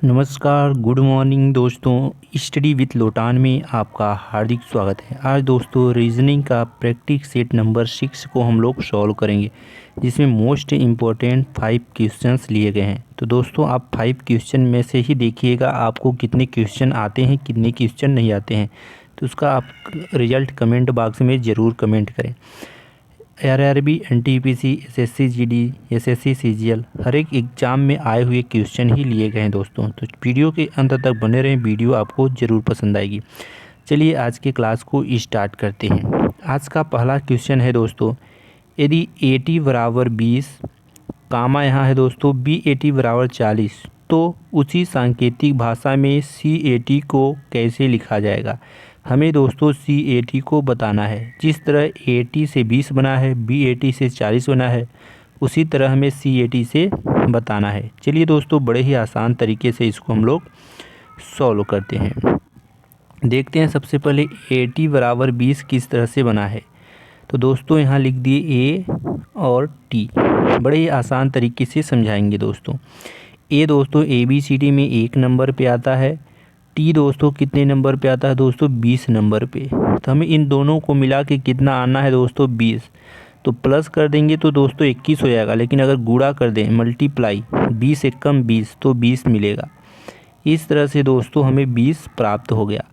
नमस्कार, good morning दोस्तों। Study with लोटान में आपका हार्दिक स्वागत है। आज दोस्तों रीजनिंग का प्रैक्टिस सेट नंबर 6 को हम लोग सॉल्व करेंगे, जिसमें मोस्ट इम्पोर्टेंट 5 क्वेश्चंस लिए गए हैं। तो दोस्तों आप 5 क्वेश्चन में से ही देखिएगा आपको कितने क्वेश्चन आते हैं, कितने क्वेश्चन नहीं आते हैं। तो उसका आप रिजल्ट कमेंट बॉक्स में ज़रूर कमेंट करें। RRB, NTPC, SSC GD, SSC CGL हर एक एग्ज़ाम में आए हुए क्वेश्चन ही लिए गए हैं दोस्तों। तो वीडियो के अंत तक बने रहें, वीडियो आपको ज़रूर पसंद आएगी। चलिए आज के क्लास को स्टार्ट करते हैं। आज का पहला क्वेश्चन है दोस्तों, यदि AT बराबर 20 कामा यहाँ है दोस्तों BAT बराबर 40 तो उसी सांकेतिक भाषा में CAT को कैसे लिखा जाएगा। हमें दोस्तों CAT को बताना है। जिस तरह AT से 20 बना है, BAT से 40 बना है, उसी तरह हमें CAT से बताना है। चलिए दोस्तों बड़े ही आसान तरीके से इसको हम लोग सॉल्व करते हैं। देखते हैं सबसे पहले AT बराबर 20 किस तरह से बना है। तो दोस्तों यहाँ लिख दिए A और T, बड़े ही आसान तरीके से समझाएंगे दोस्तों। A दोस्तों ABCD में 1 नंबर पे आता है। T दोस्तों कितने नंबर पे आता है दोस्तों 20 नंबर पे। तो हमें इन दोनों को मिला के कितना आना है दोस्तों 20। तो प्लस कर देंगे तो दोस्तों 21 हो जाएगा, लेकिन अगर गुणा कर दें मल्टीप्लाई 20 एकम 20 तो 20 मिलेगा। इस तरह से दोस्तों हमें 20 प्राप्त हो गया।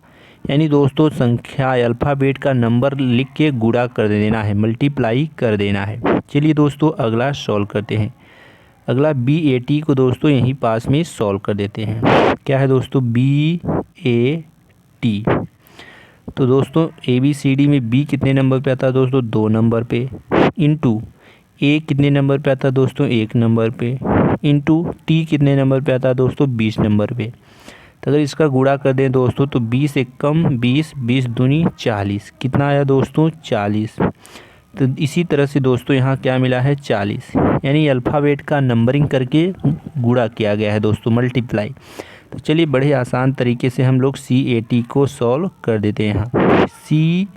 यानी दोस्तों संख्या अल्फ़ाबेट का नंबर लिख के गुणा कर देना है, मल्टीप्लाई कर देना है। चलिए दोस्तों अगला सॉल्व करते हैं। अगला BAT को दोस्तों यहीं पास में सॉल्व कर देते हैं। क्या है दोस्तों BAT। तो दोस्तों ABCD में B कितने नंबर पे आता है दोस्तों 2 नंबर पे, इंटू A कितने नंबर पे आता है दोस्तों 1 नंबर पे, इंटू T कितने नंबर पे आता है दोस्तों 20 नंबर पे। तो अगर इसका गुणा कर दें दोस्तों तो 20 एकम 20, 20 दूनी 40, कितना आया दोस्तों 40। तो इसी तरह से दोस्तों यहाँ क्या मिला है 40, यानी अल्फ़ाबेट का नंबरिंग करके गुणा किया गया है दोस्तों, मल्टीप्लाई। तो चलिए बड़े आसान तरीके से हम लोग CAT को सॉल्व कर देते हैं। यहाँ CAT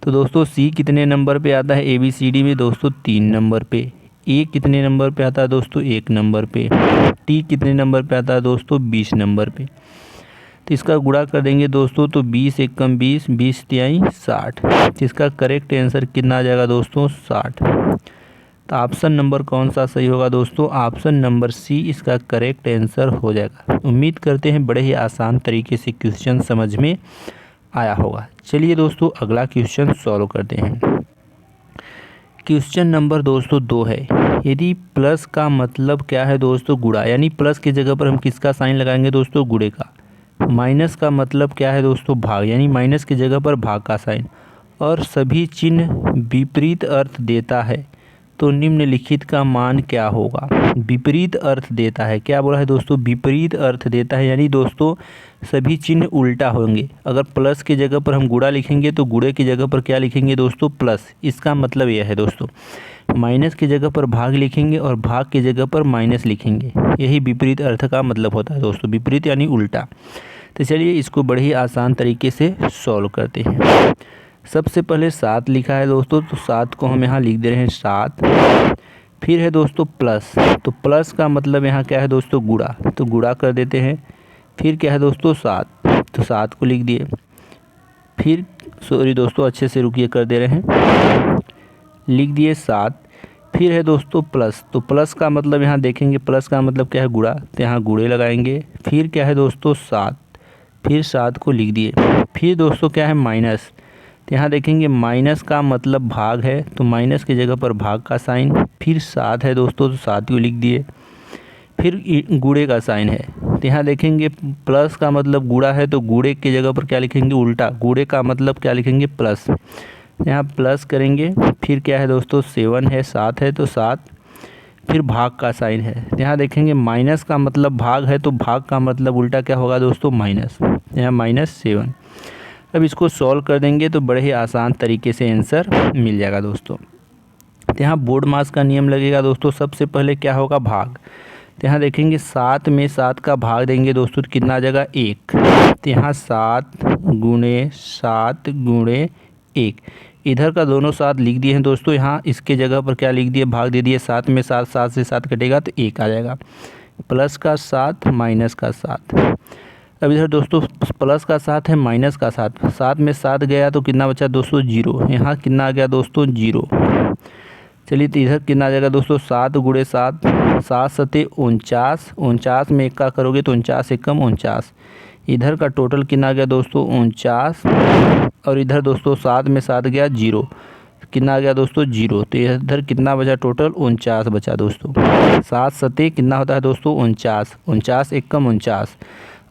तो दोस्तों C कितने नंबर पे आता है ABCD में दोस्तों 3 नंबर पे, A कितने नंबर पे आता है दोस्तों 1 नंबर पे, T कितने नंबर पे आता है दोस्तों 20 नंबर पे। तो इसका गुणा कर देंगे दोस्तों तो 20 एकम 20, 20 तिहाई 60। तो इसका करेक्ट आंसर कितना आ जाएगा दोस्तों 60। तो ऑप्शन नंबर कौन सा सही होगा दोस्तों, ऑप्शन नंबर C इसका करेक्ट आंसर हो जाएगा। उम्मीद करते हैं बड़े ही आसान तरीके से क्वेश्चन समझ में आया होगा। चलिए दोस्तों अगला क्वेश्चन सॉल्व करते हैं। क्वेश्चन नंबर दोस्तों 2 है, यदि प्लस का मतलब क्या है दोस्तों गुणा, यानी प्लस की जगह पर हम किसका साइन लगाएंगे दोस्तों गुणे का। माइनस का मतलब क्या है दोस्तों भाग, यानी माइनस की जगह पर भाग का साइन, और सभी चिन्ह विपरीत अर्थ देता है तो निम्नलिखित का मान क्या होगा। विपरीत अर्थ देता है, क्या बोला है दोस्तों विपरीत अर्थ देता है, यानी दोस्तों सभी चिन्ह उल्टा होंगे। अगर प्लस की जगह पर हम गुणा लिखेंगे तो गुणे की जगह पर क्या लिखेंगे दोस्तों प्लस। इसका मतलब यह है दोस्तों माइनस की जगह पर भाग लिखेंगे और भाग की जगह पर माइनस लिखेंगे। यही विपरीत अर्थ का मतलब होता है दोस्तों, विपरीत यानी उल्टा। तो चलिए इसको बड़े ही आसान तरीके से सॉल्व करते हैं। सबसे पहले 7 लिखा है दोस्तों, तो 7 को हम यहाँ लिख दे रहे हैं 7। फिर है दोस्तों प्लस, तो प्लस का मतलब यहाँ क्या है दोस्तों गुणा, तो गुणा कर देते हैं। फिर क्या है दोस्तों 7, तो 7 को लिख दिए। फिर सॉरी दोस्तों अच्छे से रुकिए, कर दे रहे हैं, लिख दिए 7। फिर है दोस्तों प्लस, तो प्लस का मतलब यहाँ देखेंगे प्लस का मतलब क्या है गुणा, तो यहाँ गुणे लगाएंगे। फिर क्या है दोस्तों 7, फिर 7 को लिख दिए। फिर दोस्तों क्या है माइनस, तो यहाँ देखेंगे माइनस का मतलब भाग है, तो माइनस की जगह पर भाग का साइन। फिर 7 है दोस्तों, तो 7 को लिख दिए। फिर गुणे का साइन है, तो यहाँ देखेंगे प्लस का मतलब गुणा है, तो गुणे की जगह पर क्या लिखेंगे उल्टा, गुणे का मतलब क्या लिखेंगे प्लस। यहाँ प्लस करेंगे। फिर क्या है दोस्तों 7 है, 7 है तो 7। फिर भाग का साइन है, यहाँ देखेंगे माइनस का मतलब भाग है, तो भाग का मतलब उल्टा क्या होगा दोस्तों माइनस, यहाँ -7। अब इसको सॉल्व कर देंगे तो बड़े ही आसान तरीके से आंसर मिल जाएगा दोस्तों। तो यहाँ बोर्ड मास का नियम लगेगा दोस्तों। सबसे पहले क्या होगा भाग, तो यहाँ देखेंगे 7 में 7 का भाग देंगे दोस्तों तो कितना आ जाएगा 1। तो यहाँ 7 × 7 × 1, इधर का दोनों 7 लिख दिए हैं दोस्तों। यहाँ इसके जगह पर क्या लिख दिए भाग दे दिए, 7 में 7, 7 से 7 कटेगा तो 1 आ जाएगा। प्लस का 7 माइनस का 7। अब इधर दोस्तों प्लस का 7 है माइनस का 7, 7 में 7 गया तो कितना बचा दोस्तों 0। यहाँ कितना आ गया दोस्तों 0। चलिए तो इधर कितना आ जाएगा दोस्तों 7 गुणे 7, 7 सते 49, 49 में 1 का करोगे तो 49 एकम 49। इधर का टोटल कितना आ गया दोस्तों 49, और इधर दोस्तों 7 में 7 गया 0, कितना आ गया दोस्तों 0। तो इधर कितना बचा टोटल 49 बचा दोस्तों। 7 सते कितना होता है दोस्तों 49, 49 एकम 49,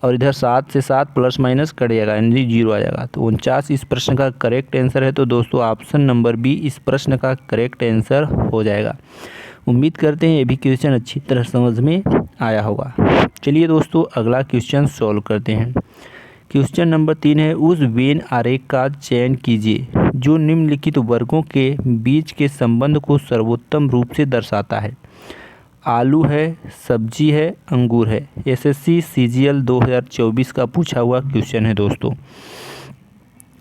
और इधर 7 से 7 प्लस माइनस कट जाएगा यानी 0 आ जाएगा। तो 49 इस प्रश्न का करेक्ट आंसर है। तो दोस्तों ऑप्शन नंबर बी इस प्रश्न का करेक्ट आंसर हो जाएगा। उम्मीद करते हैं ये भी क्वेश्चन अच्छी तरह समझ में आया होगा। चलिए दोस्तों अगला क्वेश्चन सॉल्व करते हैं। क्वेश्चन नंबर 3 है, उस वेन आरेख का चयन कीजिए जो निम्नलिखित वर्गों के बीच के संबंध को सर्वोत्तम रूप से दर्शाता है। आलू है, सब्जी है, अंगूर है। एसएससी सीजीएल 2024 का पूछा हुआ क्वेश्चन है दोस्तों।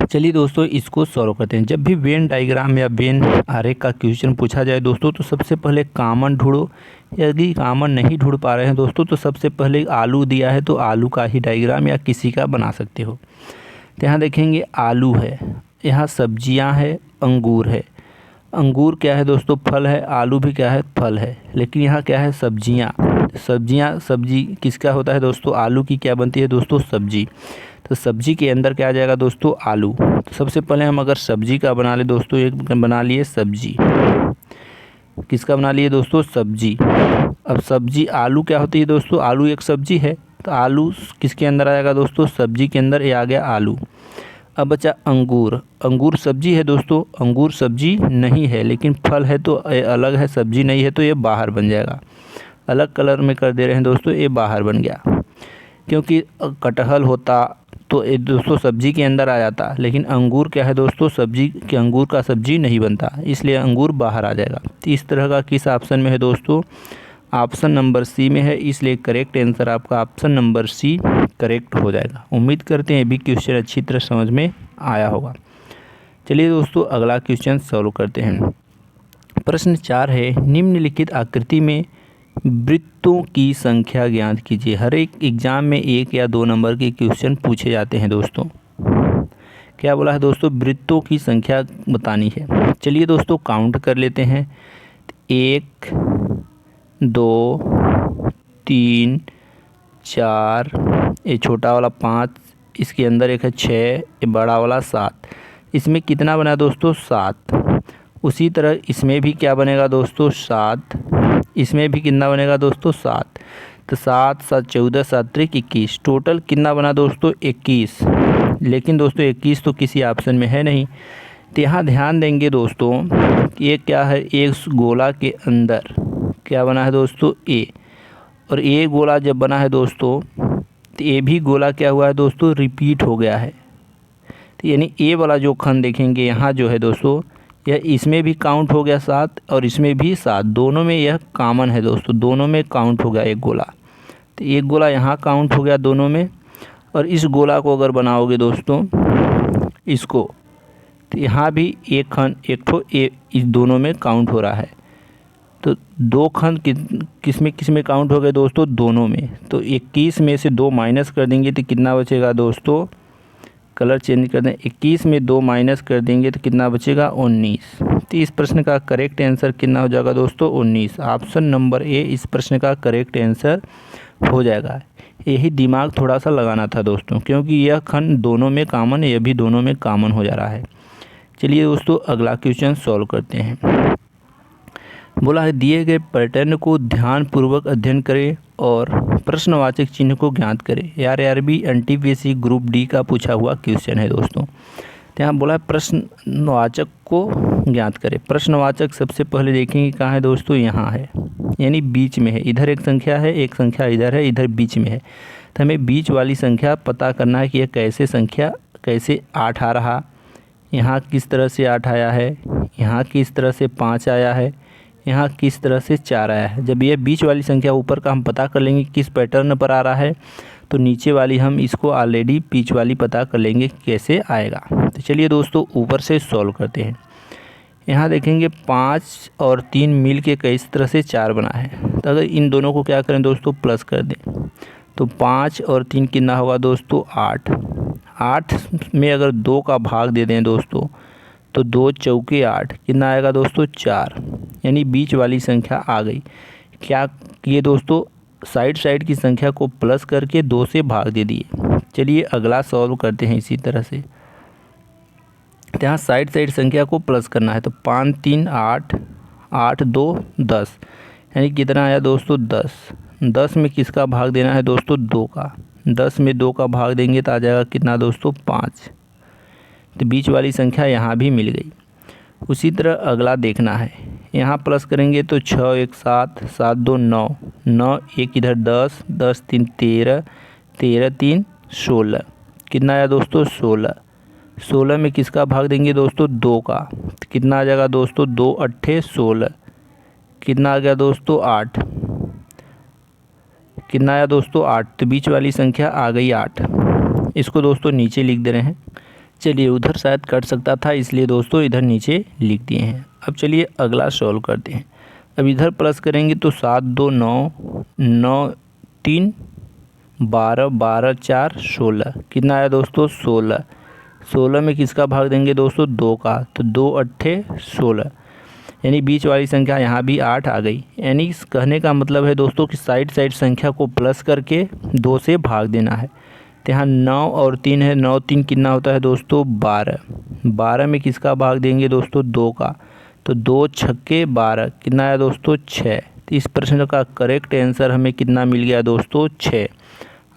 चलिए दोस्तों इसको सॉल्व करते हैं। जब भी वेन डायग्राम या वेन आरेख का क्वेश्चन पूछा जाए दोस्तों तो सबसे पहले कॉमन ढूंढो। यदि कॉमन नहीं ढूंढ पा रहे हैं दोस्तों तो सबसे पहले आलू दिया है तो आलू का ही डायग्राम या किसी का बना सकते हो। तो यहाँ देखेंगे आलू है, यहाँ सब्जियाँ है, अंगूर है। अंगूर क्या है दोस्तों फल है, आलू भी क्या है फल है, लेकिन यहाँ क्या है सब्जियाँ। सब्जी किसका होता है दोस्तों, आलू की क्या बनती है दोस्तों सब्जी। तो सब्जी के अंदर क्या आ जाएगा दोस्तों आलू। तो सबसे पहले हम अगर सब्जी का बना ले दोस्तों, एक बना लिए सब्जी, किसका बना लिए दोस्तों सब्जी। अब सब्जी आलू क्या होती है दोस्तों, आलू एक सब्जी है, तो आलू किसके अंदर आएगा दोस्तों सब्जी के अंदर, ये आ गया आलू। अब बचा अंगूर, अंगूर सब्जी है दोस्तों, अंगूर सब्जी नहीं है लेकिन फल है तो ये अलग है, सब्जी नहीं है तो ये बाहर बन जाएगा। अलग कलर में कर दे रहे हैं दोस्तों, ये बाहर बन गया। क्योंकि कटहल होता तो ये दोस्तों सब्जी के अंदर आ जाता, लेकिन अंगूर क्या है दोस्तों सब्जी के, अंगूर का सब्जी नहीं बनता, इसलिए अंगूर बाहर आ जाएगा। तो इस तरह का किस ऑप्शन में है दोस्तों, ऑप्शन नंबर सी में है, इसलिए करेक्ट आंसर आपका ऑप्शन नंबर सी करेक्ट हो जाएगा। उम्मीद करते हैं ये भी क्वेश्चन अच्छी तरह समझ में आया होगा। चलिए दोस्तों अगला क्वेश्चन सॉल्व करते हैं। प्रश्न 4 है, निम्नलिखित आकृति में वृत्तों की संख्या ज्ञात कीजिए। हर एक एग्जाम में 1 या 2 नंबर के क्वेश्चन पूछे जाते हैं दोस्तों। क्या बोला है दोस्तों, वृत्तों की संख्या बतानी है। चलिए दोस्तों काउंट कर लेते हैं। 1 2 3 4, ये छोटा वाला 5, इसके अंदर एक है 6, ये बड़ा वाला 7। इसमें कितना बना दोस्तों 7। उसी तरह इसमें भी क्या बनेगा दोस्तों 7, इसमें भी कितना बनेगा दोस्तों 7। तो 7 7 14, 7 3 21, टोटल कितना बना दोस्तों 21। लेकिन दोस्तों 21 तो किसी ऑप्शन में है नहीं। तो यहाँ ध्यान देंगे दोस्तों, ये क्या है, एक गोला के अंदर क्या बना है दोस्तों ए, और ए गोला जब बना है दोस्तों तो ए भी गोला क्या हुआ है दोस्तों रिपीट हो गया है। तो यानी ए वाला जो खंड देखेंगे यहाँ जो है दोस्तों, यह इसमें भी काउंट हो गया 7 और इसमें भी 7, दोनों में यह कॉमन है दोस्तों, दोनों में काउंट हो गया एक गोला। तो एक गोला यहाँ काउंट हो गया दोनों में, और इस गोला को अगर बनाओगे दोस्तों इसको, तो यहाँ भी एक खंड एक ठो इस दोनों में काउंट हो रहा है। तो 2 खंड किस में काउंट हो गए दोस्तों, दोनों में। तो 21 में से 2 माइनस कर देंगे तो कितना बचेगा दोस्तों, कलर चेंज कर दें, 21 में 2 माइनस कर देंगे तो कितना बचेगा 19। तो इस प्रश्न का करेक्ट आंसर कितना हो जाएगा दोस्तों 19। ऑप्शन नंबर ए इस प्रश्न का करेक्ट आंसर हो जाएगा। यही दिमाग थोड़ा सा लगाना था दोस्तों, क्योंकि यह खंड दोनों में कॉमन है, यह भी दोनों में कॉमन हो जा रहा है। चलिए दोस्तों अगला क्वेश्चन सॉल्व करते हैं। बोला है दिए गए पैटर्न को ध्यानपूर्वक अध्ययन करें और प्रश्नवाचक चिन्ह को ज्ञात करें। आरआरबी एनटीपीसी ग्रुप डी का पूछा हुआ क्वेश्चन है दोस्तों। तो यहाँ बोला है प्रश्नवाचक को ज्ञात करें। प्रश्नवाचक सबसे पहले देखेंगे कहाँ है दोस्तों, यहाँ है, यानी बीच में है। इधर एक संख्या है, एक संख्या इधर है, इधर बीच में है। तो हमें बीच वाली संख्या पता करना है कि यह कैसे संख्या, कैसे 8 आ रहा, यहाँ किस तरह से 8 आया है, यहाँ किस तरह से 5 आया है, यहाँ किस तरह से 4 आया है। जब ये बीच वाली संख्या ऊपर का हम पता कर लेंगे किस पैटर्न पर आ रहा है, तो नीचे वाली हम इसको ऑलरेडी बीच वाली पता कर लेंगे कैसे आएगा। तो चलिए दोस्तों ऊपर से सॉल्व करते हैं। यहाँ देखेंगे 5 और 3 मिल के किस तरह से 4 बना है। तो अगर इन दोनों को क्या करें दोस्तों, प्लस कर दें तो 5 और 3 कितना होगा दोस्तों 8। 8 में अगर 2 का भाग दे दें दोस्तों तो 2 चौके 8 कितना आएगा दोस्तों 4, यानी बीच वाली संख्या आ गई। क्या किए दोस्तों, साइड की संख्या को प्लस करके 2 से भाग दे दिए। चलिए अगला सॉल्व करते हैं इसी तरह से। तो यहाँ साइड संख्या को प्लस करना है तो 5 3 8, 8 2 10, यानी कितना आया दोस्तों 10। 10 में किसका भाग देना है दोस्तों 2 का। 10 में 2 का भाग देंगे तो आ जाएगा कितना दोस्तों 5। तो बीच वाली संख्या यहाँ भी मिल गई। उसी तरह अगला देखना है, यहाँ प्लस करेंगे तो 6 1 7, 7 2 9, 9 1 इधर 10, 10 3 13, 13 3 16, कितना आया दोस्तों 16। 16 में किसका भाग देंगे दोस्तों 2 का, तो कितना आ जाएगा दोस्तों 2 8 16, कितना आ गया दोस्तों 8, कितना आया दोस्तों 8। तो बीच वाली संख्या आ गई 8। इसको दोस्तों नीचे लिख दे रहे हैं। चलिए उधर शायद कट सकता था इसलिए दोस्तों इधर नीचे लिख दिए हैं। अब चलिए अगला सॉल्व करते हैं। अब इधर प्लस करेंगे तो 7 2 9, 9 3 12, 12 4 16, कितना आया दोस्तों 16। 16 में किसका भाग देंगे दोस्तों 2 का, तो 2 8 16, यानी बीच वाली संख्या यहाँ भी 8 आ गई। यानी इस कहने का मतलब है दोस्तों कि साइड संख्या को प्लस करके 2 से भाग देना है। तो यहाँ 9 और 3 है, 9 3 कितना होता है दोस्तों 12। 12 में किसका भाग देंगे दोस्तों 2 का, तो 2 छक्के 12, कितना आया दोस्तों 6। तो इस प्रश्न का करेक्ट आंसर हमें कितना मिल गया दोस्तों 6।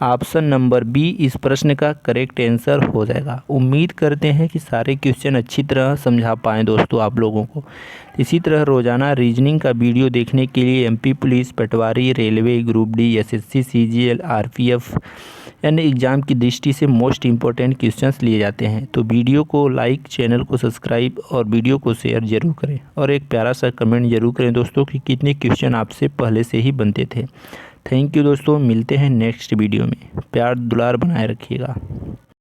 ऑप्शन नंबर बी इस प्रश्न का करेक्ट आंसर हो जाएगा। उम्मीद करते हैं कि सारे क्वेश्चन अच्छी तरह समझा पाएँ दोस्तों आप लोगों को। इसी तरह रोज़ाना रीजनिंग का वीडियो देखने के लिए एमपी पुलिस, पटवारी, railway, group D, SSC, CGL, RPF यानी एग्ज़ाम की दृष्टि से मोस्ट इंपॉर्टेंट क्वेश्चंस लिए जाते हैं। तो वीडियो को लाइक, चैनल को सब्सक्राइब और वीडियो को शेयर जरूर करें और एक प्यारा सा कमेंट जरूर करें दोस्तों कि कितने क्वेश्चन आपसे पहले से ही बनते थे। थैंक यू दोस्तों, मिलते हैं नेक्स्ट वीडियो में। प्यार दुलार बनाए रखिएगा।